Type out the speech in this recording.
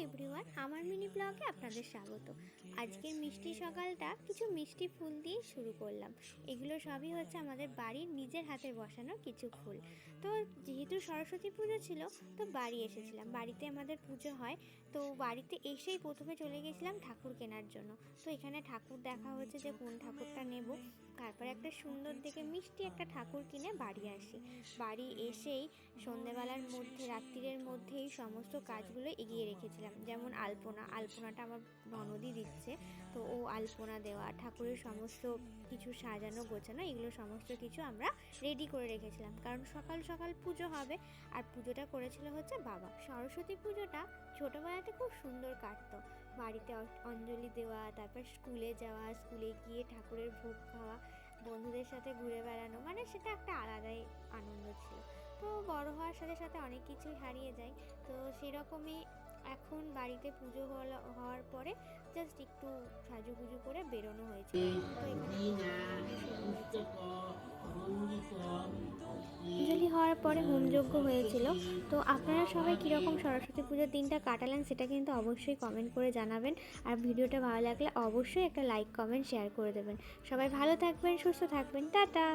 Everyone, আমার mini ব্লগে আপনাদের স্বাগত। আজকের মিষ্টি সকালটা কিছু মিষ্টি ফুল দিয়ে শুরু করলাম। এগুলো সবই হচ্ছে আমাদের বাড়ির নিজের হাতে বসানো কিছু ফুল। তো যেহেতু সরস্বতী পুজো ছিল, তো বাড়ি এসেছিলাম, বাড়িতে আমাদের পুজো হয়। তো বাড়িতে এসেই প্রথমে চলে গেছিলাম ঠাকুর কেনার জন্য। তো এখানে ঠাকুর দেখা হচ্ছে যে কোন ঠাকুরটা নেব। তারপরে একটা সুন্দর দেখে মিষ্টি একটা ঠাকুর কিনে বাড়ি আসি। বাড়ি এসেই সন্ধেবেলার মধ্যে, রাত্রিরের মধ্যেই সমস্ত কাজগুলো এগিয়ে রেখেছিলাম। যেমন আলপনাটা আমার ননদই দিচ্ছে। তো ও আলপনা দেওয়া, ঠাকুরের সমস্ত কিছু সাজানো গোছানো, এগুলো সমস্ত কিছু আমরা রেডি করে রেখেছিলাম, কারণ সকাল সকাল পুজো হবে। আর পুজোটা করেছিল হচ্ছে বাবা। সরস্বতী পুজোটা ছোটোবেলাতে খুব সুন্দর কাটতো। বাড়িতে অঞ্জলি দেওয়া, তারপর স্কুলে যাওয়া, স্কুলে গিয়ে ঠাকুরের ভোগ খাওয়া, বন্ধুদের সাথে ঘুরে বেড়ানো, মানে সেটা একটা আলাদাই আনন্দ ছিল। তো বড় হওয়ার সাথে সাথে অনেক কিছুই হারিয়ে যায়। তো সেরকমই এখন বাড়িতে পুজো হওয়ার পরে জাস্ট একটু সাজুগুজু করে বেরোনো হয়েছে। তো এখানে পুজো শুরু হয়েছে। অঞ্জলি হওয়ার পরে হোমযজ্ঞ হয়েছিল। তো আপনারা সবাই কীরকম সরস্বতী পুজোর দিনটা কাটালেন সেটা কিন্তু অবশ্যই কমেন্ট করে জানাবেন। আর ভিডিওটা ভালো লাগলে অবশ্যই একটা লাইক, কমেন্ট, শেয়ার করে দেবেন। সবাই ভালো থাকবেন, সুস্থ থাকবেন, টাটা।